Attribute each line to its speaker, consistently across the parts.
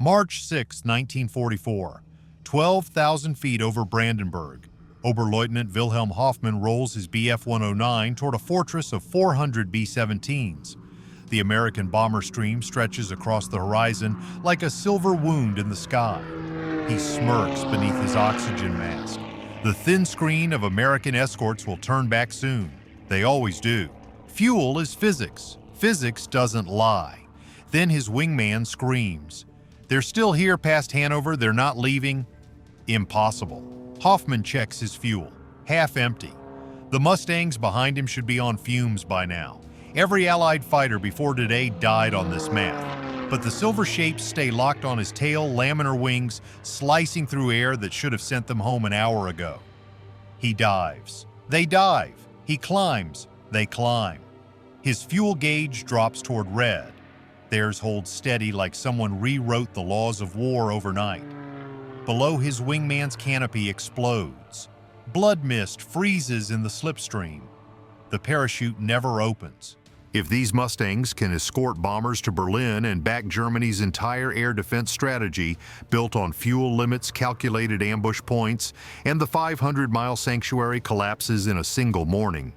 Speaker 1: March 6, 1944, 12,000 feet over Brandenburg. Oberleutnant Wilhelm Hoffmann rolls his Bf-109 toward a fortress of 400 B-17s. The American bomber stream stretches across the horizon like a silver wound in the sky. He smirks beneath his oxygen mask. The thin screen of American escorts will turn back soon. They always do. Fuel is physics. Physics doesn't lie. Then his wingman screams. They're still here past Hanover, they're not leaving. Impossible. Hoffmann checks his fuel. Half empty. The Mustangs behind him should be on fumes by now. Every Allied fighter before today died on this math. But the silver shapes stay locked on his tail, laminar wings, slicing through air that should have sent them home an hour ago. He dives. They dive. He climbs. They climb. His fuel gauge drops toward red. Theirs holds steady like someone rewrote the laws of war overnight. Below his wingman's canopy explodes. Blood mist freezes in the slipstream. The parachute never opens. If these Mustangs can escort bombers to Berlin and back Germany's entire air defense strategy built on fuel limits, calculated ambush points, and the 500-mile sanctuary collapses in a single morning.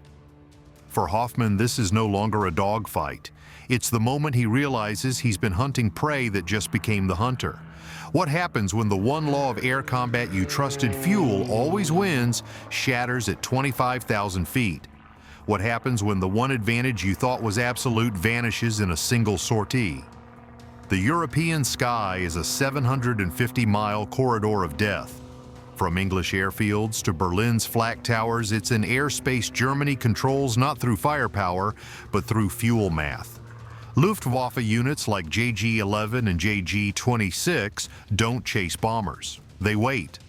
Speaker 1: For Hoffmann, this is no longer a dogfight. It's the moment he realizes he's been hunting prey that just became the hunter. What happens when the one law of air combat you trusted, fuel always wins, shatters at 25,000 feet? What happens when the one advantage you thought was absolute vanishes in a single sortie? The European sky is a 750-mile corridor of death. From English airfields to Berlin's flak towers, it's an airspace Germany controls not through firepower, but through fuel math. Luftwaffe units like JG-11 and JG-26 don't chase bombers. They wait.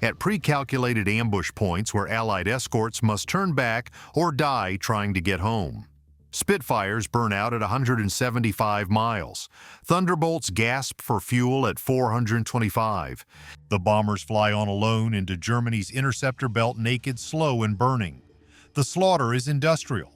Speaker 1: At pre-calculated ambush points where Allied escorts must turn back or die trying to get home. Spitfires burn out at 175 miles. Thunderbolts gasp for fuel at 425. The bombers fly on alone into Germany's interceptor belt naked, slow, and burning. The slaughter is industrial.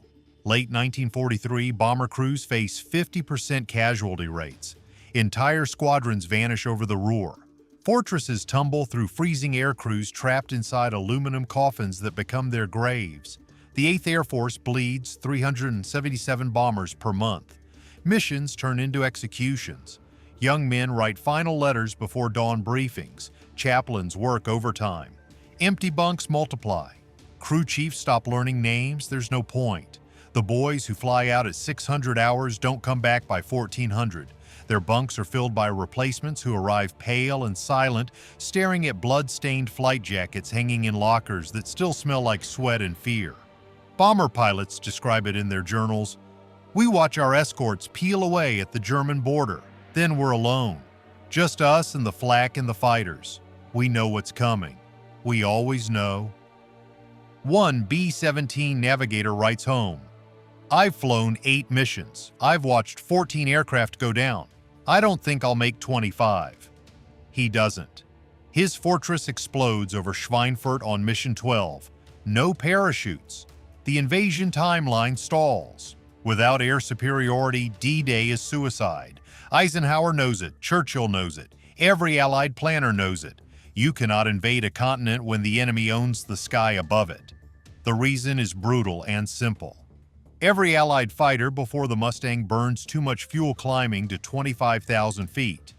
Speaker 1: Late 1943, bomber crews face 50% casualty rates. Entire squadrons vanish over the Ruhr. Fortresses tumble through freezing air crews trapped inside aluminum coffins that become their graves. The 8th Air Force bleeds 377 bombers per month. Missions turn into executions. Young men write final letters before dawn briefings. Chaplains work overtime. Empty bunks multiply. Crew chiefs stop learning names, there's no point. The boys who fly out at 600 hours don't come back by 1400. Their bunks are filled by replacements who arrive pale and silent, staring at blood-stained flight jackets hanging in lockers that still smell like sweat and fear. Bomber pilots describe it in their journals. We watch our escorts peel away at the German border. Then we're alone. Just us and the flak and the fighters. We know what's coming. We always know. One B-17 navigator writes home. I've flown 8 missions. I've watched 14 aircraft go down. I don't think I'll make 25. He doesn't. His fortress explodes over Schweinfurt on Mission 12. No parachutes. The invasion timeline stalls. Without air superiority, D-Day is suicide. Eisenhower knows it. Churchill knows it. Every Allied planner knows it. You cannot invade a continent when the enemy owns the sky above it. The reason is brutal and simple. Every Allied fighter before the Mustang burns too much fuel climbing to 25,000 feet.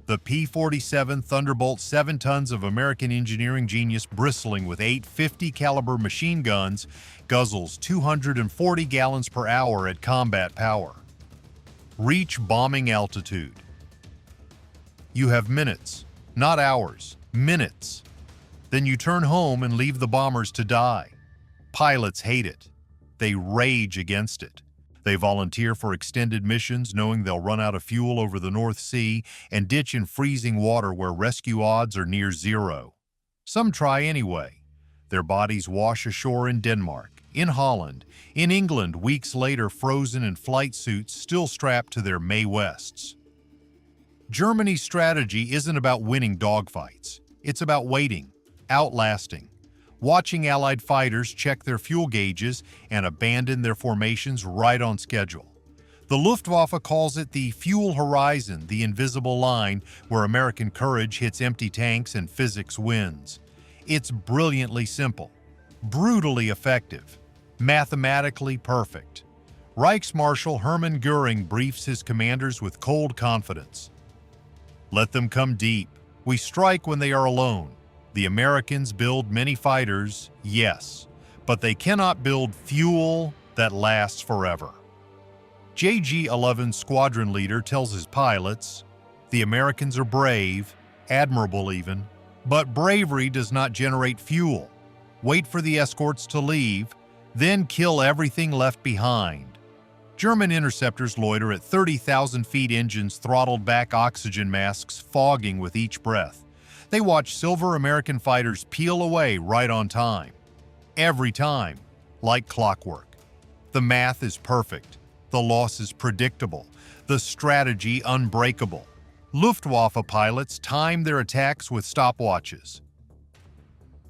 Speaker 1: The P-47 Thunderbolt, 7 tons of American engineering genius bristling with 8 50 caliber machine guns, guzzles 240 gallons per hour at combat power. Reach bombing altitude. You have minutes, not hours, minutes. Then you turn home and leave the bombers to die. Pilots hate it. They rage against it. They volunteer for extended missions knowing they'll run out of fuel over the North Sea and ditch in freezing water where rescue odds are near zero. Some try anyway. Their bodies wash ashore in Denmark, in Holland, in England weeks later, frozen in flight suits still strapped to their Mae Wests. Germany's strategy isn't about winning dogfights. It's about waiting, outlasting, watching Allied fighters check their fuel gauges and abandon their formations right on schedule. The Luftwaffe calls it the fuel horizon, the invisible line where American courage hits empty tanks and physics wins. It's brilliantly simple, brutally effective, mathematically perfect. Reichsmarshal Hermann Göring briefs his commanders with cold confidence. Let them come deep. We strike when they are alone. The Americans build many fighters, yes, but they cannot build fuel that lasts forever. JG-11 squadron leader tells his pilots, the Americans are brave, admirable even, but bravery does not generate fuel. Wait for the escorts to leave, then kill everything left behind. German interceptors loiter at 30,000 feet, engines throttled back, oxygen masks fogging with each breath. They watch silver American fighters peel away right on time. Every time, like clockwork. The math is perfect. The loss is predictable. The strategy unbreakable. Luftwaffe pilots time their attacks with stopwatches.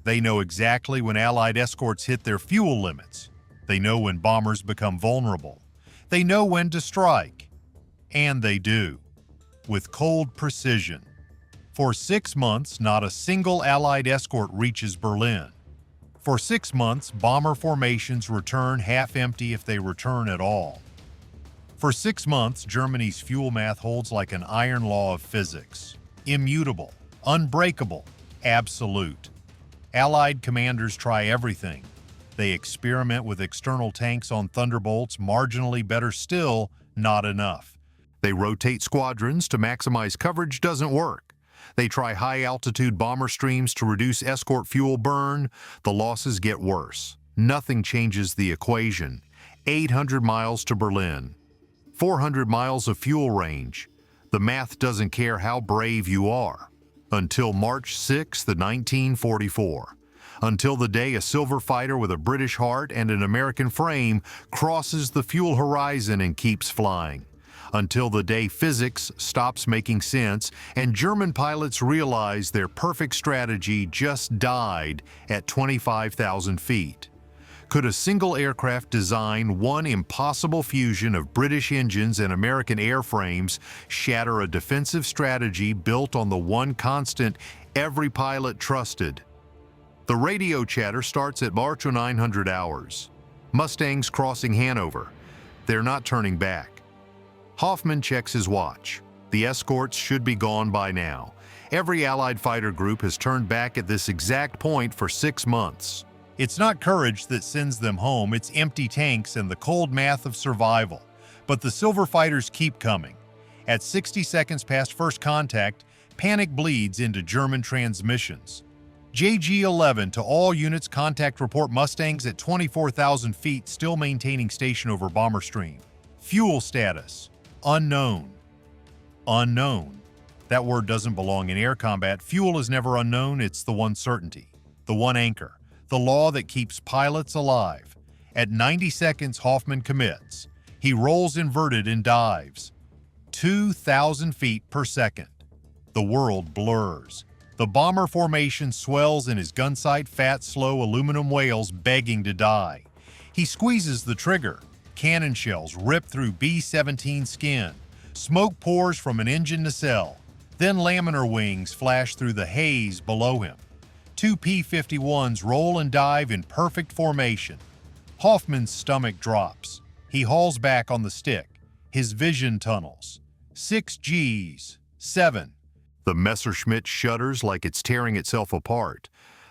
Speaker 1: They know exactly when Allied escorts hit their fuel limits. They know when bombers become vulnerable. They know when to strike. And they do. With cold precision. For 6 months, not a single Allied escort reaches Berlin. For 6 months, bomber formations return half empty if they return at all. For 6 months, Germany's fuel math holds like an iron law of physics. Immutable, unbreakable, absolute. Allied commanders try everything. They experiment with external tanks on Thunderbolts, marginally better still, not enough. They rotate squadrons to maximize coverage, doesn't work. They try high-altitude bomber streams to reduce escort fuel burn. The losses get worse. Nothing changes the equation. 800 miles to Berlin. 400 miles of fuel range. The math doesn't care how brave you are. Until March 6, 1944. Until the day a silver fighter with a British heart and an American frame crosses the fuel horizon and keeps flying. Until the day physics stops making sense and German pilots realize their perfect strategy just died at 25,000 feet. Could a single aircraft design one impossible fusion of British engines and American airframes shatter a defensive strategy built on the one constant every pilot trusted? The radio chatter starts at March 0900 hours. Mustangs crossing Hanover. They're not turning back. Hoffman checks his watch. The escorts should be gone by now. Every Allied fighter group has turned back at this exact point for 6 months. It's not courage that sends them home, it's empty tanks and the cold math of survival. But the silver fighters keep coming. At 60 seconds past first contact, panic bleeds into German transmissions. JG-11 to all units, contact report Mustangs at 24,000 feet still maintaining station over bomber stream. Fuel status, unknown. Unknown. That word doesn't belong in air combat. Fuel is never unknown, it's the one certainty, the one anchor. The law that keeps pilots alive. At 90 seconds, Hoffman commits. He rolls inverted and dives. 2,000 feet per second. The world blurs. The bomber formation swells in his gun sight, fat, slow aluminum whales begging to die. He squeezes the trigger. Cannon shells rip through B-17 skin. Smoke pours from an engine nacelle. Then laminar wings flash through the haze below him. 2 P-51s roll and dive in perfect formation. Hoffman's stomach drops. He hauls back on the stick. His vision tunnels. 6 Gs. 7. The Messerschmitt shudders like it's tearing itself apart.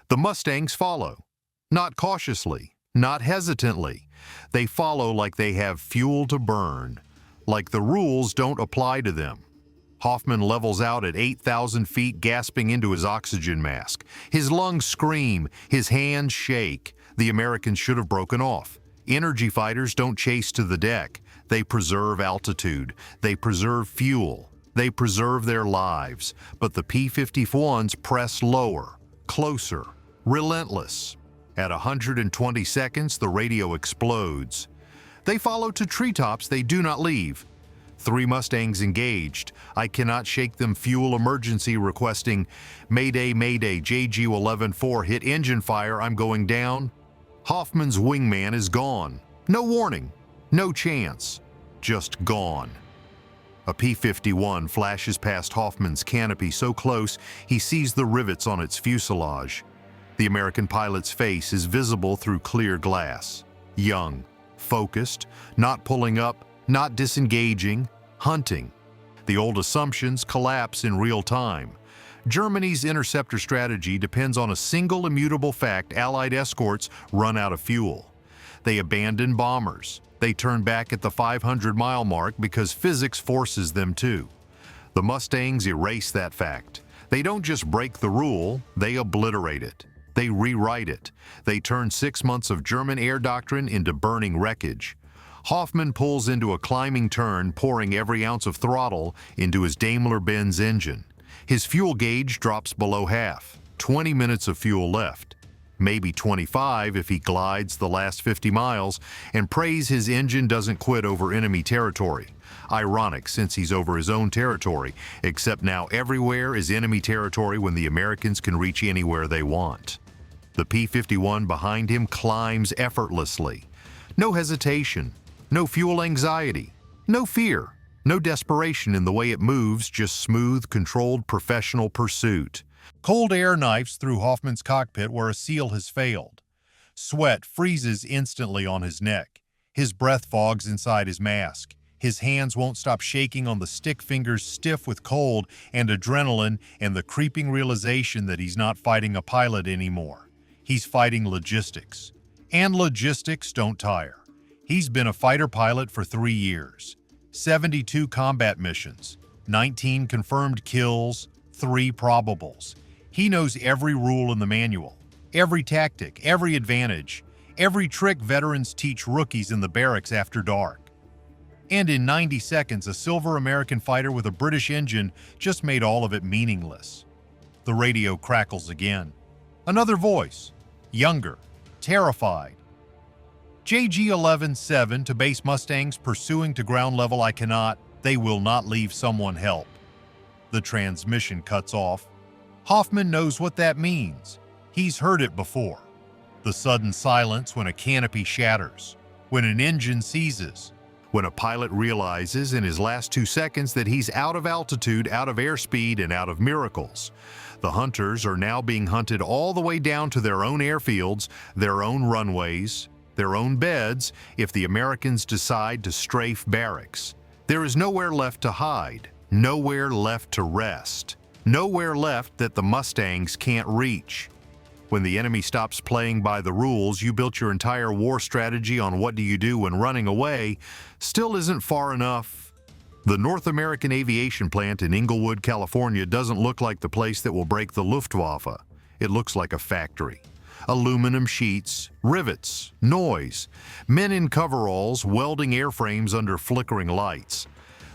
Speaker 1: The Mustangs follow. Not cautiously, not hesitantly. They follow like they have fuel to burn. Like the rules don't apply to them. Hoffman levels out at 8,000 feet, gasping into his oxygen mask. His lungs scream, his hands shake. The Americans should have broken off. Energy fighters don't chase to the deck. They preserve altitude. They preserve fuel. They preserve their lives. But the P-51s press lower, closer, relentless. At 120 seconds, the radio explodes. They follow to treetops they do not leave. 3 Mustangs engaged. I cannot shake them. Fuel emergency requesting. Mayday, mayday, JG-11-4, hit engine fire, I'm going down. Hoffman's wingman is gone. No warning, no chance. just gone. A P-51 flashes past Hoffman's canopy so close he sees the rivets on its fuselage. The American pilot's face is visible through clear glass. Young, focused, not pulling up, not disengaging, hunting. The old assumptions collapse in real time. Germany's interceptor strategy depends on a single immutable fact: Allied escorts run out of fuel. They abandon bombers. They turn back at the 500-mile mark because physics forces them to. The Mustangs erase that fact. They don't just break the rule, they obliterate it. They rewrite it. They turn 6 months of German air doctrine into burning wreckage. Hoffman pulls into a climbing turn, pouring every ounce of throttle into his Daimler-Benz engine. His fuel gauge drops below half, 20 minutes of fuel left. Maybe 25 if he glides the last 50 miles and prays his engine doesn't quit over enemy territory. Ironic, since he's over his own territory, except now everywhere is enemy territory when the Americans can reach anywhere they want. The P-51 behind him climbs effortlessly. No hesitation, no fuel anxiety, no fear, no desperation in the way it moves, just smooth, controlled, professional pursuit. Cold air knifes through Hoffman's cockpit where a seal has failed. Sweat freezes instantly on his neck. His breath fogs inside his mask. His hands won't stop shaking on the stick fingers, stiff with cold and adrenaline and the creeping realization that he's not fighting a pilot anymore. He's fighting logistics. And logistics don't tire. He's been a fighter pilot for 3 years. 72 combat missions, 19 confirmed kills, 3 probables. He knows every rule in the manual, every tactic, every advantage, every trick veterans teach rookies in the barracks after dark. And in 90 seconds, a silver American fighter with a British engine just made all of it meaningless. The radio crackles again. Another voice, younger, terrified. JG-11-7 to base Mustangs pursuing to ground level. I cannot. They will not leave. Someone help. The transmission cuts off. Hoffman knows what that means. He's heard it before. The sudden silence when a canopy shatters, when an engine seizes, when a pilot realizes in his last 2 seconds that he's out of altitude, out of airspeed, and out of miracles. The hunters are now being hunted all the way down to their own airfields, their own runways, their own beds, if the Americans decide to strafe barracks. There is nowhere left to hide, nowhere left to rest, nowhere left that the Mustangs can't reach. When the enemy stops playing by the rules you built your entire war strategy on, what do you do when running away, still isn't far enough. The North American Aviation Plant in Inglewood, California doesn't look like the place that will break the Luftwaffe. It looks like a factory. Aluminum sheets, rivets, noise, men in coveralls welding airframes under flickering lights.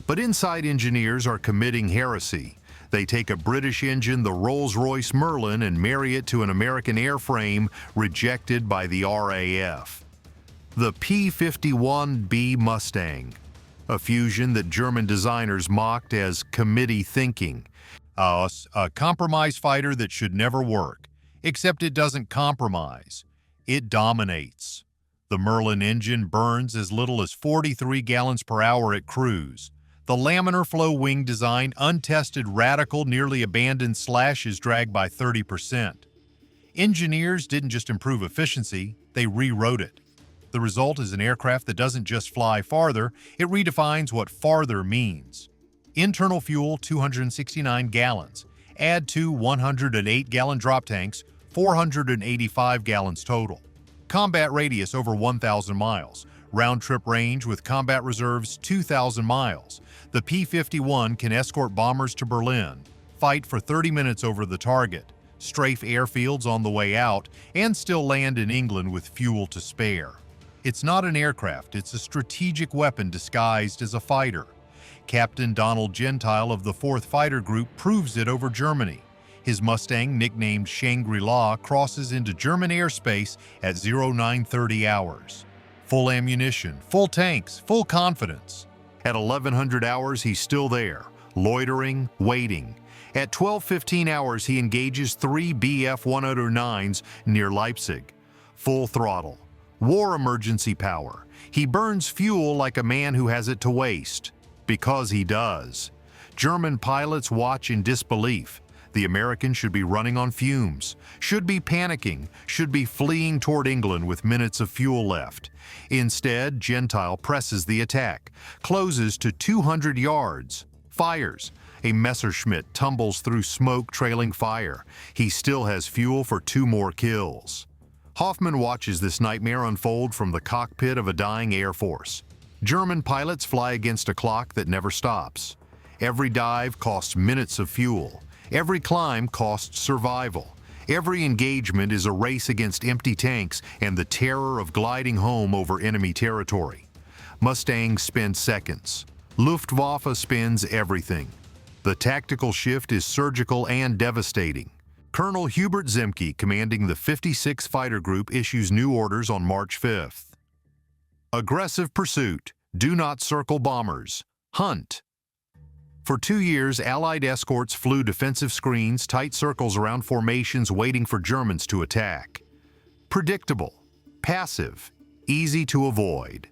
Speaker 1: But inside engineers are committing heresy. They take a British engine, the Rolls-Royce Merlin, and marry it to an American airframe rejected by the RAF. The P-51B Mustang, a fusion that German designers mocked as committee thinking. A compromise fighter that should never work, except it doesn't compromise. It dominates. The Merlin engine burns as little as 43 gallons per hour at cruise. The laminar flow wing design, untested, radical, nearly abandoned slash is dragged by 30%. Engineers didn't just improve efficiency, they rewrote it. The result is an aircraft that doesn't just fly farther, it redefines what farther means. Internal fuel, 269 gallons. Add 2 108-gallon drop tanks, 485 gallons total. Combat radius over 1,000 miles. Round-trip range with combat reserves 2,000 miles. The P-51 can escort bombers to Berlin, fight for 30 minutes over the target, strafe airfields on the way out, and still land in England with fuel to spare. It's not an aircraft, it's a strategic weapon disguised as a fighter. Captain Donald Gentile of the 4th Fighter Group proves it over Germany. His Mustang, nicknamed Shangri-La, crosses into German airspace at 0930 hours. Full ammunition, full tanks, full confidence. At 1100 hours, he's still there, loitering, waiting. At 1215 hours, he engages 3 Bf-109s near Leipzig. Full throttle. War emergency power. He burns fuel like a man who has it to waste, because he does. German pilots watch in disbelief. The Americans should be running on fumes, should be panicking, should be fleeing toward England with minutes of fuel left. Instead, Gentile presses the attack, closes to 200 yards, fires. A Messerschmitt tumbles through smoke trailing fire. He still has fuel for 2 more kills. Hoffman watches this nightmare unfold from the cockpit of a dying Air Force. German pilots fly against a clock that never stops. Every dive costs minutes of fuel. Every climb costs survival. Every engagement is a race against empty tanks and the terror of gliding home over enemy territory. Mustangs spend seconds. Luftwaffe spends everything. The tactical shift is surgical and devastating. Colonel Hubert Zemke, commanding the 56th Fighter Group, issues new orders on March 5th. Aggressive pursuit. Do not circle bombers. Hunt. For 2 years, Allied escorts flew defensive screens, tight circles around formations waiting for Germans to attack. Predictable, passive, easy to avoid.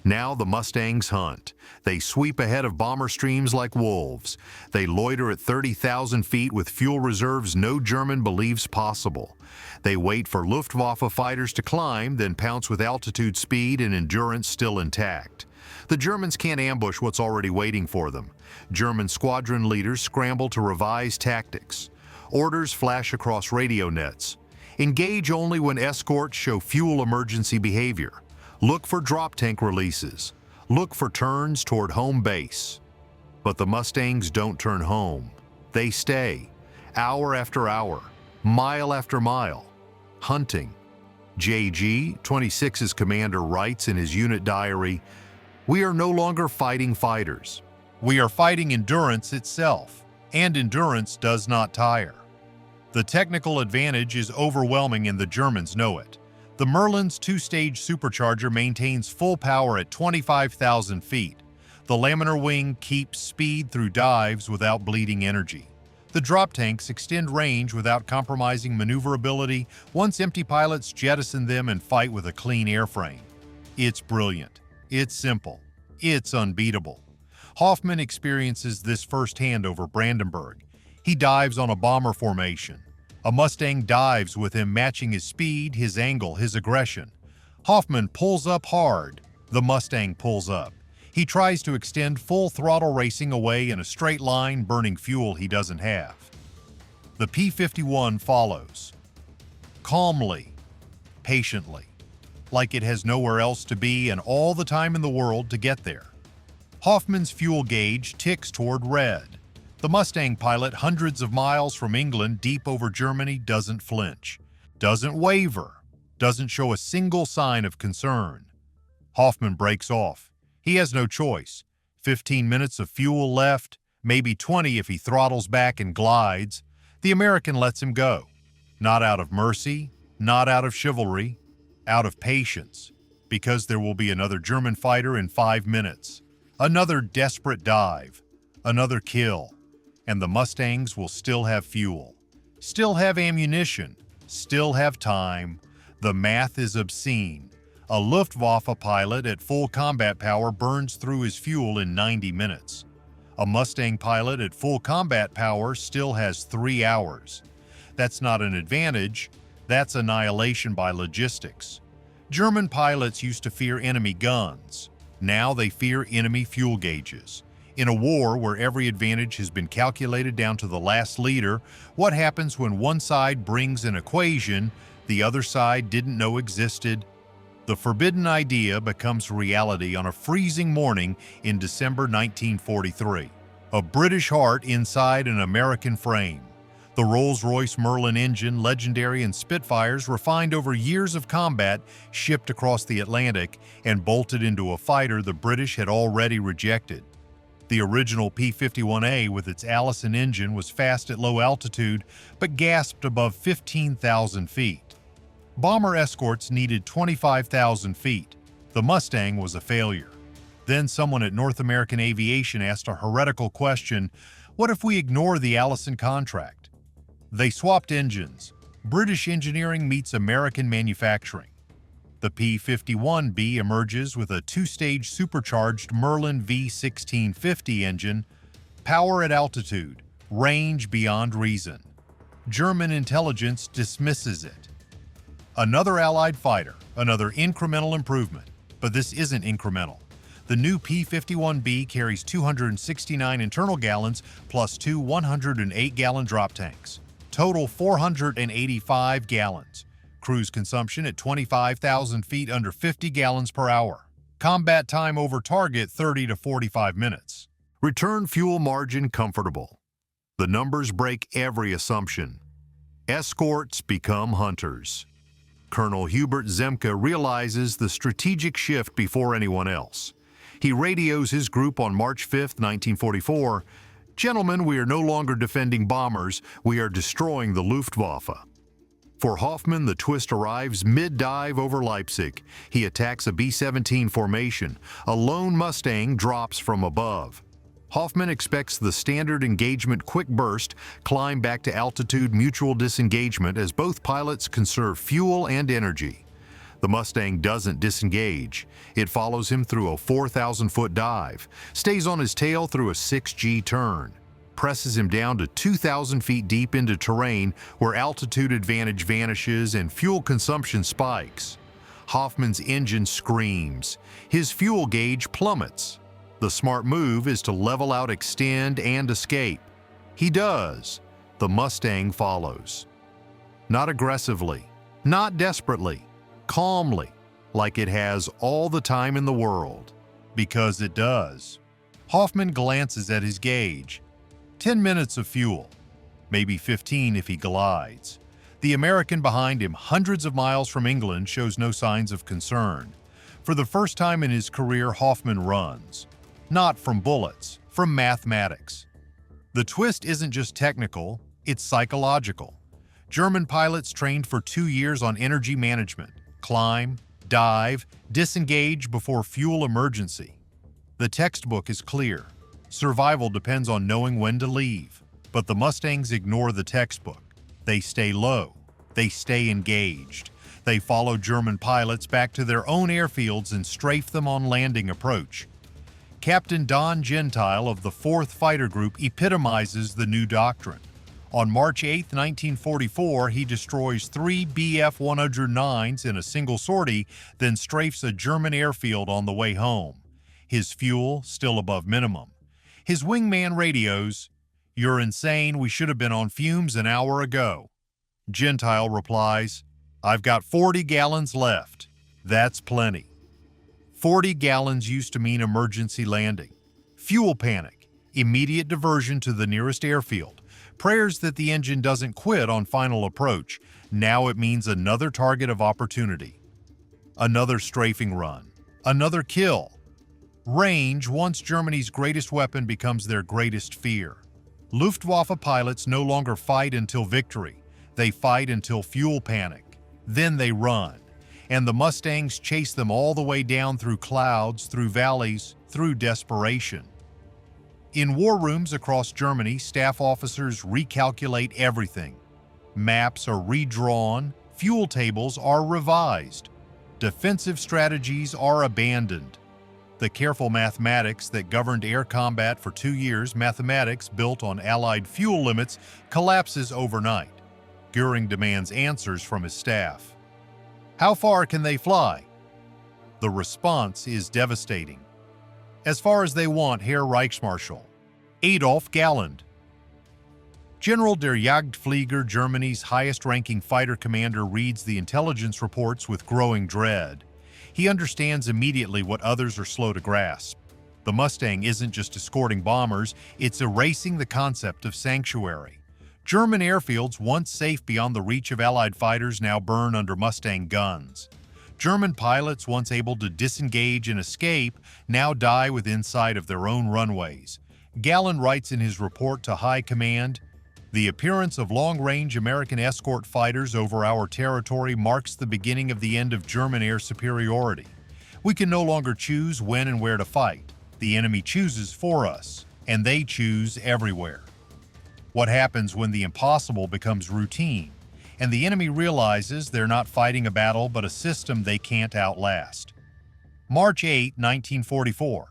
Speaker 1: Now the Mustangs hunt. They sweep ahead of bomber streams like wolves. They loiter at 30,000 feet with fuel reserves no German believes possible. They wait for Luftwaffe fighters to climb, then pounce with altitude speed and endurance still intact. The Germans can't ambush what's already waiting for them. German squadron leaders scramble to revise tactics. Orders flash across radio nets. Engage only when escorts show fuel emergency behavior. Look for drop tank releases. Look for turns toward home base. But the Mustangs don't turn home. They stay, hour after hour, mile after mile, hunting. JG, 26's commander, writes in his unit diary, "We are no longer fighting fighters. We are fighting endurance itself, and endurance does not tire." The technical advantage is overwhelming and the Germans know it. The Merlin's 2-stage supercharger maintains full power at 25,000 feet. The laminar wing keeps speed through dives without bleeding energy. The drop tanks extend range without compromising maneuverability once empty pilots jettison them and fight with a clean airframe. It's brilliant. It's simple. It's unbeatable. Hoffman experiences this firsthand over Brandenburg. He dives on a bomber formation. A Mustang dives with him, matching his speed, his angle, his aggression. Hoffman pulls up hard. The Mustang pulls up. He tries to extend full throttle racing away in a straight line, burning fuel he doesn't have. The P-51 follows. Calmly, patiently, like it has nowhere else to be and all the time in the world to get there. Hoffman's fuel gauge ticks toward red. The Mustang pilot, hundreds of miles from England, deep over Germany, doesn't flinch, doesn't waver, doesn't show a single sign of concern. Hoffman breaks off. He has no choice. 15 minutes of fuel left, maybe 20 if he throttles back and glides. The American lets him go. Not out of mercy, not out of chivalry, out of patience, because there will be another German fighter in 5 minutes. Another desperate dive, another kill. And the Mustangs will still have fuel, still have ammunition, still have time. The math is obscene. A Luftwaffe pilot at full combat power burns through his fuel in 90 minutes. A Mustang pilot at full combat power still has 3 hours. That's not an advantage, that's annihilation by logistics. German pilots used to fear enemy guns. Now they fear enemy fuel gauges. In a war where every advantage has been calculated down to the last liter, what happens when one side brings an equation the other side didn't know existed? The forbidden idea becomes reality on a freezing morning in December 1943. A British heart inside an American frame. The Rolls-Royce Merlin engine, legendary in Spitfires, refined over years of combat, shipped across the Atlantic and bolted into a fighter the British had already rejected. The original P-51A with its Allison engine was fast at low altitude, but gasped above 15,000 feet. Bomber escorts needed 25,000 feet. The Mustang was a failure. Then someone at North American Aviation asked a heretical question: what if we ignore the Allison contract? They swapped engines. British engineering meets American manufacturing. The P-51B emerges with a two-stage supercharged Merlin V1650 engine, power at altitude, range beyond reason. German intelligence dismisses it. Another Allied fighter, another incremental improvement, but this isn't incremental. The new P-51B carries 269 internal gallons plus two 108-gallon drop tanks. Total 485 gallons. Cruise consumption at 25,000 feet under 50 gallons per hour. Combat time over target 30 to 45 minutes. Return fuel margin comfortable. The numbers break every assumption. Escorts become hunters. Colonel Hubert Zemke realizes the strategic shift before anyone else. He radios his group on March 5, 1944, "Gentlemen, we are no longer defending bombers, we are destroying the Luftwaffe." For Hoffman, the twist arrives mid-dive over Leipzig. He attacks a B-17 formation. A lone Mustang drops from above. Hoffman expects the standard engagement quick burst, climb back to altitude mutual disengagement as both pilots conserve fuel and energy. The Mustang doesn't disengage. It follows him through a 4,000-foot dive, stays on his tail through a 6G turn, presses him down to 2,000 feet deep into terrain where altitude advantage vanishes and fuel consumption spikes. Hoffman's engine screams. His fuel gauge plummets. The smart move is to level out, extend, and escape. He does. The Mustang follows. Not aggressively, not desperately, calmly, like it has all the time in the world. Because it does. Hoffman glances at his gauge. 10 minutes of fuel, maybe 15 if he glides. The American behind him, hundreds of miles from England, shows no signs of concern. For the first time in his career, Hoffman runs. Not from bullets, from mathematics. The twist isn't just technical, it's psychological. German pilots trained for 2 years on energy management, climb, dive, disengage before fuel emergency. The textbook is clear. Survival depends on knowing when to leave. But the Mustangs ignore the textbook. They stay low. They stay engaged. They follow German pilots back to their own airfields and strafe them on landing approach. Captain Don Gentile of the 4th Fighter Group epitomizes the new doctrine. On March 8, 1944, he destroys 3 Bf-109s in a single sortie, then strafes a German airfield on the way home. His fuel still above minimum. His wingman radios, "You're insane, we should have been on fumes an hour ago." Gentile replies, "I've got 40 gallons left. That's plenty." 40 gallons used to mean emergency landing. Fuel panic, immediate diversion to the nearest airfield, prayers that the engine doesn't quit on final approach. Now it means another target of opportunity. Another strafing run. Another kill. Range, once Germany's greatest weapon, becomes their greatest fear. Luftwaffe pilots no longer fight until victory. They fight until fuel panic. Then they run. And the Mustangs chase them all the way down through clouds, through valleys, through desperation. In war rooms across Germany, staff officers recalculate everything. Maps are redrawn, fuel tables are revised, defensive strategies are abandoned. The careful mathematics that governed air combat for 2 years, mathematics built on Allied fuel limits, collapses overnight. Goering demands answers from his staff. How far can they fly? The response is devastating. As far as they want, Herr Reichsmarschall Adolf Galland. General der Jagdflieger, Germany's highest-ranking fighter commander, reads the intelligence reports with growing dread. He understands immediately what others are slow to grasp. The Mustang isn't just escorting bombers, it's erasing the concept of sanctuary. German airfields, once safe beyond the reach of Allied fighters, now burn under Mustang guns. German pilots, once able to disengage and escape, now die within sight of their own runways. Galland writes in his report to High Command, "The appearance of long-range American escort fighters over our territory marks the beginning of the end of German air superiority. We can no longer choose when and where to fight. The enemy chooses for us, and they choose everywhere." What happens when the impossible becomes routine? and the enemy realizes they're not fighting a battle but a system they can't outlast. March 8, 1944.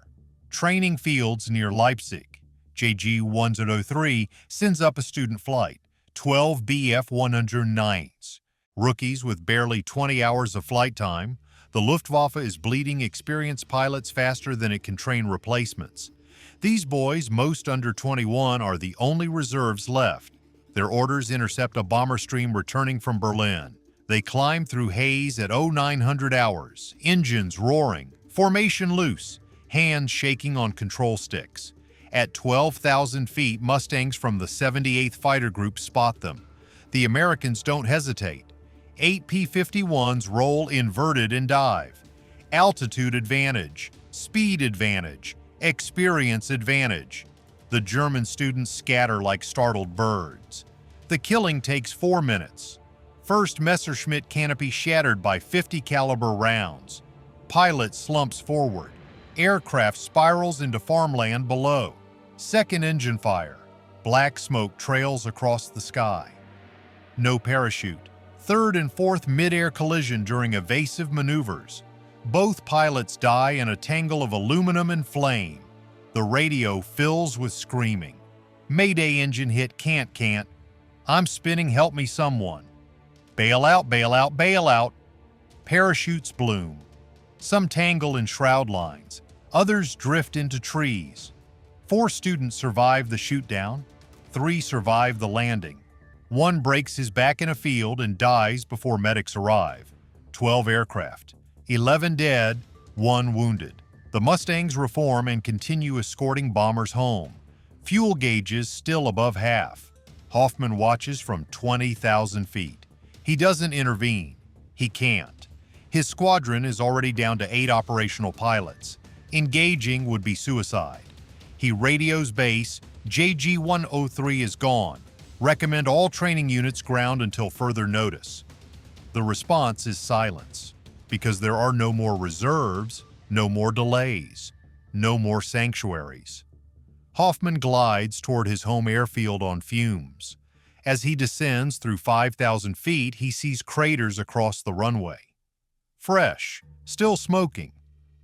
Speaker 1: Training fields near Leipzig. WW2 sends up a student flight, 12 Bf-109s. Rookies with barely 20 hours of flight time, the Luftwaffe is bleeding experienced pilots faster than it can train replacements. These boys, most under 21, are the only reserves left. Their orders intercept a bomber stream returning from Berlin. They climb through haze at 0900 hours, engines roaring, formation loose, hands shaking on control sticks. At 12,000 feet, Mustangs from the 78th Fighter Group spot them. The Americans don't hesitate. 8 P-51s roll inverted and dive. Altitude advantage, speed advantage, experience advantage. The German students scatter like startled birds. The killing takes 4 minutes. First Messerschmitt canopy shattered by 50 caliber rounds. Pilot slumps forward. Aircraft spirals into farmland below. Second engine fire. Black smoke trails across the sky. No parachute. Third and fourth mid-air collision during evasive maneuvers. Both pilots die in a tangle of aluminum and flame. The radio fills with screaming. Mayday engine hit, can't. I'm spinning, help me someone. Bail out, bail out, bail out. Parachutes bloom. Some tangle in shroud lines. Others drift into trees. 4 students survive the shoot-down. 3 survive the landing. 1 breaks his back in a field and dies before medics arrive. 12 aircraft. 11 dead, 1 wounded. The Mustangs reform and continue escorting bombers home. Fuel gauges still above half. Hoffman watches from 20,000 feet. He doesn't intervene. He can't. His squadron is already down to 8 operational pilots. Engaging would be suicide. He radios base, JG-103 is gone. Recommend all training units ground until further notice. The response is silence, because there are no more reserves, no more delays, no more sanctuaries. Hoffman glides toward his home airfield on fumes. As he descends through 5,000 feet, he sees craters across the runway. Fresh, still smoking.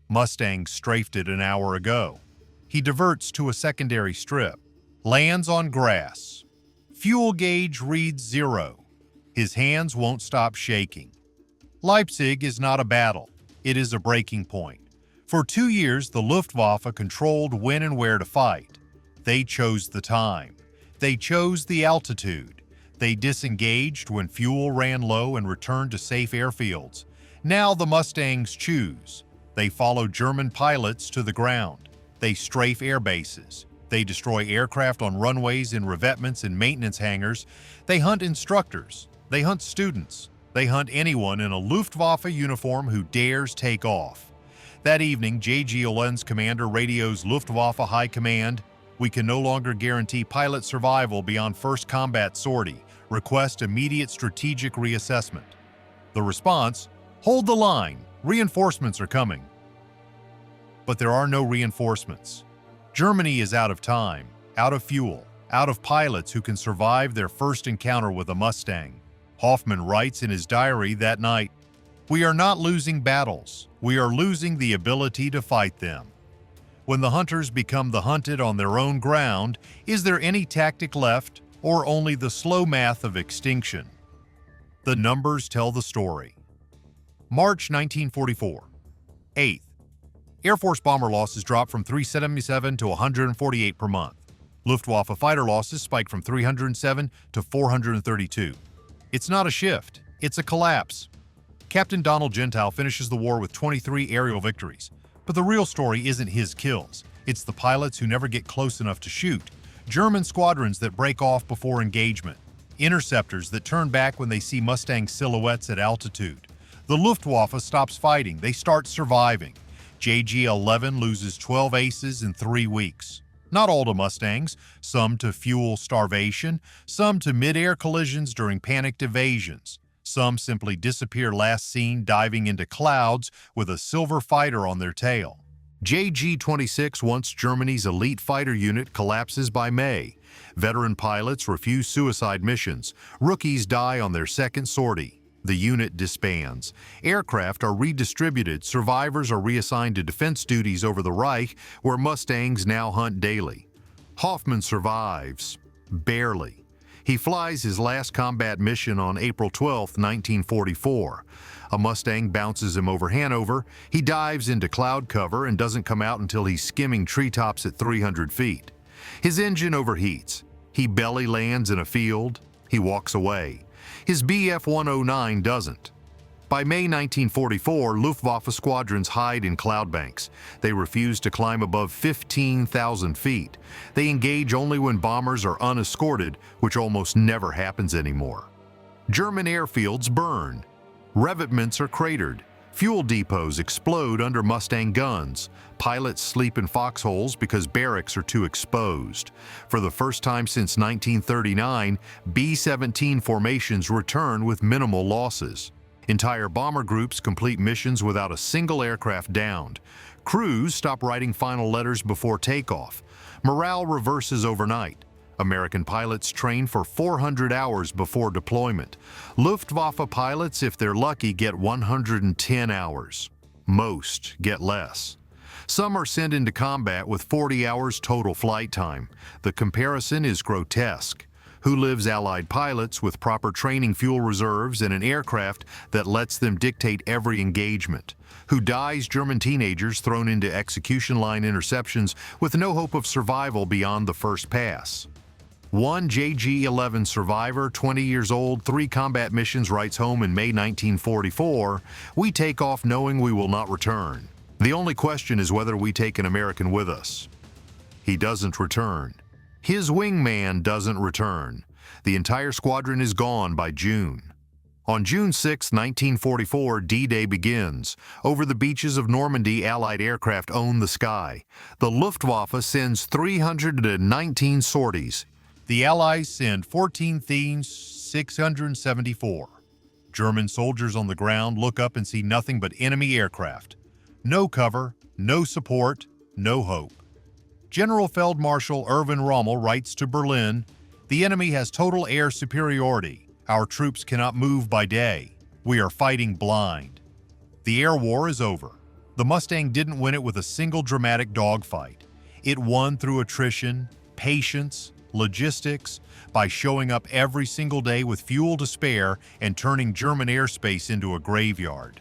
Speaker 1: Mustang strafed it an hour ago. He diverts to a secondary strip, lands on grass. Fuel gauge reads 0. His hands won't stop shaking. Leipzig is not a battle. It is a breaking point. For 2 years, the Luftwaffe controlled when and where to fight. They chose the time. They chose the altitude. They disengaged when fuel ran low and returned to safe airfields. Now the Mustangs choose. They follow German pilots to the ground. They strafe air bases. They destroy aircraft on runways, in revetments, and maintenance hangars. They hunt instructors. They hunt students. They hunt anyone in a Luftwaffe uniform who dares take off. That evening, J.G. Olen's commander radios Luftwaffe High Command. We can no longer guarantee pilot survival beyond first combat sortie. Request immediate strategic reassessment. The response, hold the line. Reinforcements are coming. But there are no reinforcements. Germany is out of time, out of fuel, out of pilots who can survive their first encounter with a Mustang. Hoffman writes in his diary that night, "We are not losing battles. We are losing the ability to fight them." When the hunters become the hunted on their own ground, is there any tactic left, or only the slow math of extinction? The numbers tell the story. March 1944. 8th. Air Force bomber losses dropped from 377 to 148 per month. Luftwaffe fighter losses spiked from 307 to 432. It's not a shift, it's a collapse. Captain Donald Gentile finishes the war with 23 aerial victories. But the real story isn't his kills. It's the pilots who never get close enough to shoot. German squadrons that break off before engagement. Interceptors that turn back when they see Mustang silhouettes at altitude. The Luftwaffe stops fighting, they start surviving. JG-11 loses 12 aces in 3 weeks. Not all to Mustangs, some to fuel starvation, some to mid-air collisions during panicked evasions. Some simply disappear last seen diving into clouds with a silver fighter on their tail. JG-26, once Germany's elite fighter unit, collapses by May. Veteran pilots refuse suicide missions. Rookies die on their second sortie. The unit disbands. Aircraft are redistributed. Survivors are reassigned to defense duties over the Reich, where Mustangs now hunt daily. Hoffman survives. Barely. He flies his last combat mission on April 12, 1944. A Mustang bounces him over Hanover. He dives into cloud cover and doesn't come out until he's skimming treetops at 300 feet. His engine overheats. He belly lands in a field. He walks away. His Bf-109 doesn't. By May 1944, Luftwaffe squadrons hide in cloud banks. They refuse to climb above 15,000 feet. They engage only when bombers are unescorted, which almost never happens anymore. German airfields burn. Revetments are cratered. Fuel depots explode under Mustang guns. Pilots sleep in foxholes because barracks are too exposed. For the first time since 1939, B-17 formations return with minimal losses. Entire bomber groups complete missions without a single aircraft downed. Crews stop writing final letters before takeoff. Morale reverses overnight. American pilots train for 400 hours before deployment. Luftwaffe pilots, if they're lucky, get 110 hours. Most get less. Some are sent into combat with 40 hours total flight time. The comparison is grotesque. Who lives Allied pilots with proper training, fuel reserves, and an aircraft that lets them dictate every engagement? Who dies German teenagers thrown into execution line interceptions with no hope of survival beyond the first pass? One JG-11 survivor, 20 years old, 3 combat missions, writes home in May 1944, "We take off knowing we will not return. The only question is whether we take an American with us." He doesn't return. His wingman doesn't return. The entire squadron is gone by June. On June 6, 1944, D-Day begins. Over the beaches of Normandy, Allied aircraft own the sky. The Luftwaffe sends 319 sorties. The Allies send 14,674. German soldiers on the ground look up and see nothing but enemy aircraft. No cover, no support, no hope. General Feldmarschall Erwin Rommel writes to Berlin, "The enemy has total air superiority. Our troops cannot move by day. We are fighting blind." The air war is over. The Mustang didn't win it with a single dramatic dogfight. It won through attrition, patience, logistics, by showing up every single day with fuel to spare and turning German airspace into a graveyard.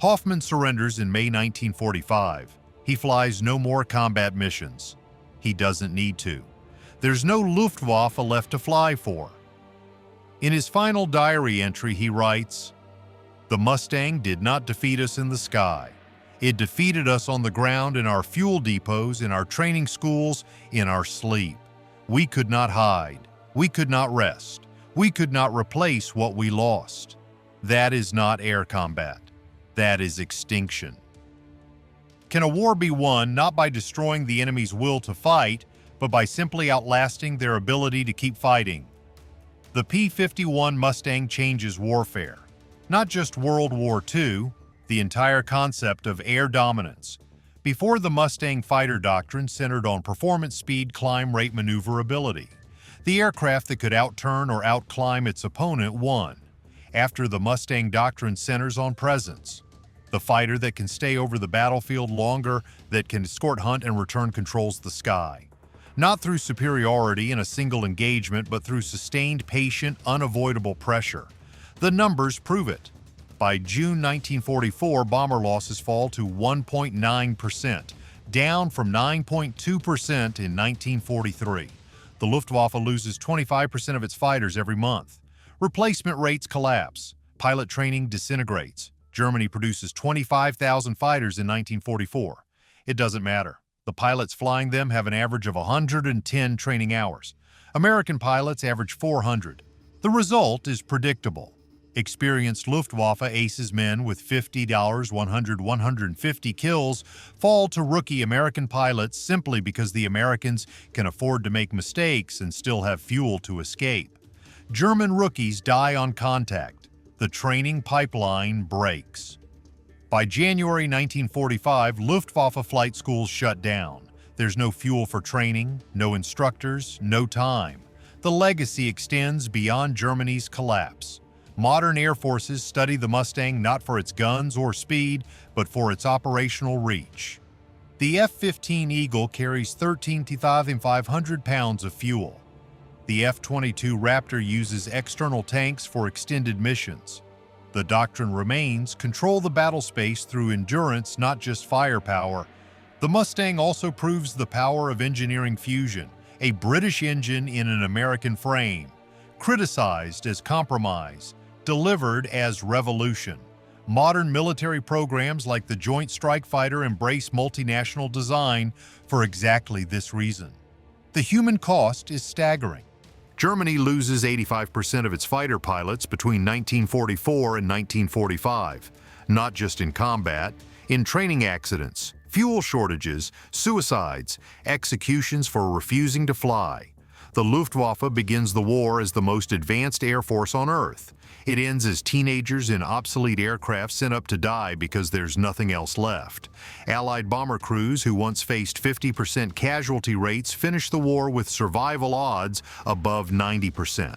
Speaker 1: Hoffman surrenders in May 1945. He flies no more combat missions. He doesn't need to. There's no Luftwaffe left to fly for. In his final diary entry, he writes, "The Mustang did not defeat us in the sky. It defeated us on the ground, in our fuel depots, in our training schools, in our sleep. We could not hide. We could not rest. We could not replace what we lost. That is not air combat. That is extinction." Can a war be won not by destroying the enemy's will to fight, but by simply outlasting their ability to keep fighting? The P-51 Mustang changes warfare. Not just World War II, the entire concept of air dominance. Before, the Mustang fighter doctrine centered on performance, speed, climb rate, maneuverability. The aircraft that could outturn or outclimb its opponent won. After, the Mustang doctrine centers on presence. The fighter that can stay over the battlefield longer, that can escort, hunt, and return, controls the sky. Not through superiority in a single engagement, but through sustained, patient, unavoidable pressure. The numbers prove it. By June 1944, bomber losses fall to 1.9%, down from 9.2% in 1943. The Luftwaffe loses 25% of its fighters every month. Replacement rates collapse. Pilot training disintegrates. Germany produces 25,000 fighters in 1944. It doesn't matter. The pilots flying them have an average of 110 training hours. American pilots average 400. The result is predictable. Experienced Luftwaffe aces men with $50, 100, 150 kills fall to rookie American pilots simply because the Americans can afford to make mistakes and still have fuel to escape. German rookies die on contact. The training pipeline breaks. By January 1945, Luftwaffe flight schools shut down. There's no fuel for training, no instructors, no time. The legacy extends beyond Germany's collapse. Modern air forces study the Mustang not for its guns or speed, but for its operational reach. The F-15 Eagle carries 13,500 pounds of fuel. The F-22 Raptor uses external tanks for extended missions. The doctrine remains, control the battle space through endurance, not just firepower. The Mustang also proves the power of engineering fusion, a British engine in an American frame, criticized as compromise, delivered as revolution. Modern military programs like the Joint Strike Fighter embrace multinational design for exactly this reason. The human cost is staggering. Germany loses 85% of its fighter pilots between 1944 and 1945, not just in combat, in training accidents, fuel shortages, suicides, executions for refusing to fly. The Luftwaffe begins the war as the most advanced air force on Earth. It ends as teenagers in obsolete aircraft sent up to die because there's nothing else left. Allied bomber crews who once faced 50% casualty rates finish the war with survival odds above 90%.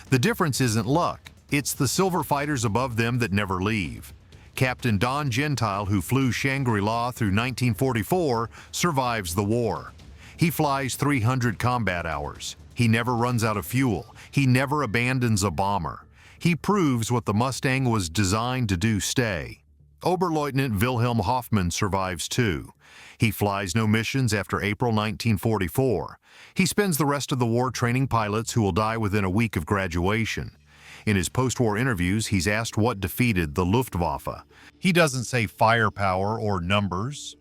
Speaker 1: The difference isn't luck, it's the silver fighters above them that never leave. Captain Don Gentile, who flew Shangri-La through 1944, survives the war. He flies 300 combat hours. He never runs out of fuel. He never abandons a bomber. He proves what the Mustang was designed to do stay. Oberleutnant Wilhelm Hoffmann survives too. He flies no missions after April 1944. He spends the rest of the war training pilots who will die within a week of graduation. In his post-war interviews, he's asked what defeated the Luftwaffe. He doesn't say firepower or numbers.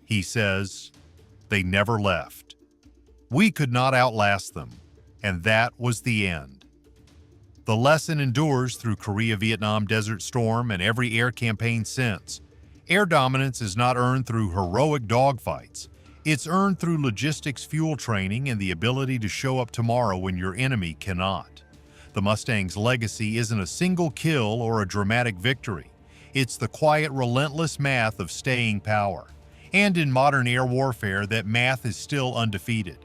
Speaker 1: He says, they never left. We could not outlast them, and that was the end. The lesson endures through Korea-Vietnam Desert Storm and every air campaign since. Air dominance is not earned through heroic dogfights. It's earned through logistics, fuel training, and the ability to show up tomorrow when your enemy cannot. The Mustang's legacy isn't a single kill or a dramatic victory. It's the quiet, relentless math of staying power. And in modern air warfare, that math is still undefeated.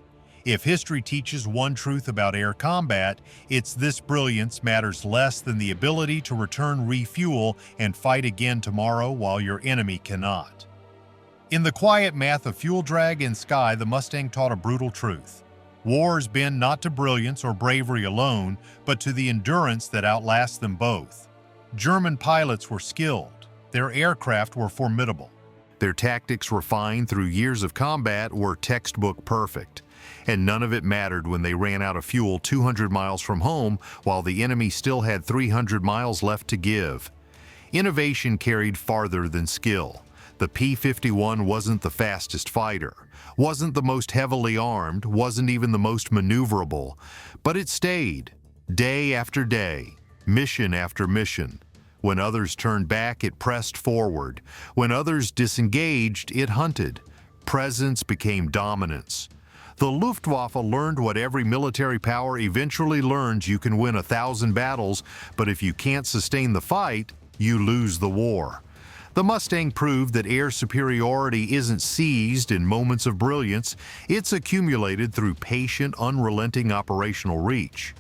Speaker 1: If history teaches one truth about air combat, it's this: brilliance matters less than the ability to return, refuel, and fight again tomorrow while your enemy cannot. In the quiet math of fuel drag and sky, the Mustang taught a brutal truth. Wars bend not to brilliance or bravery alone, but to the endurance that outlasts them both. German pilots were skilled. Their aircraft were formidable. Their tactics, refined through years of combat, were textbook perfect. And none of it mattered when they ran out of fuel 200 miles from home while the enemy still had 300 miles left to give. Innovation carried farther than skill. The P-51 wasn't the fastest fighter, wasn't the most heavily armed, wasn't even the most maneuverable, but it stayed, day after day, mission after mission. When others turned back, it pressed forward. When others disengaged, it hunted. Presence became dominance. The Luftwaffe learned what every military power eventually learns: you can win 1,000 battles, but if you can't sustain the fight, you lose the war. The Mustang proved that air superiority isn't seized in moments of brilliance, it's accumulated through patient, unrelenting operational reach.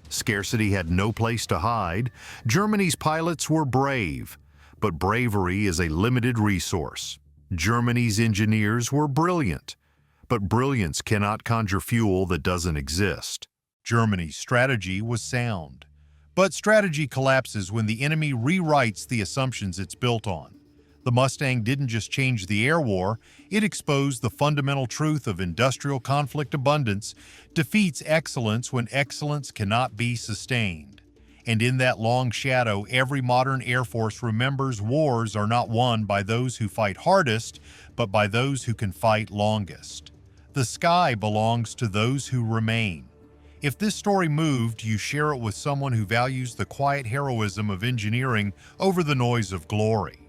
Speaker 1: Scarcity had no place to hide. Germany's pilots were brave, but bravery is a limited resource. Germany's engineers were brilliant, but brilliance cannot conjure fuel that doesn't exist. Germany's strategy was sound, but strategy collapses when the enemy rewrites the assumptions it's built on. The Mustang didn't just change the air war, it exposed the fundamental truth of industrial conflict: abundance defeats excellence when excellence cannot be sustained. And in that long shadow, every modern air force remembers wars are not won by those who fight hardest, but by those who can fight longest. The sky belongs to those who remain. If this story moved, you share it with someone who values the quiet heroism of engineering over the noise of glory.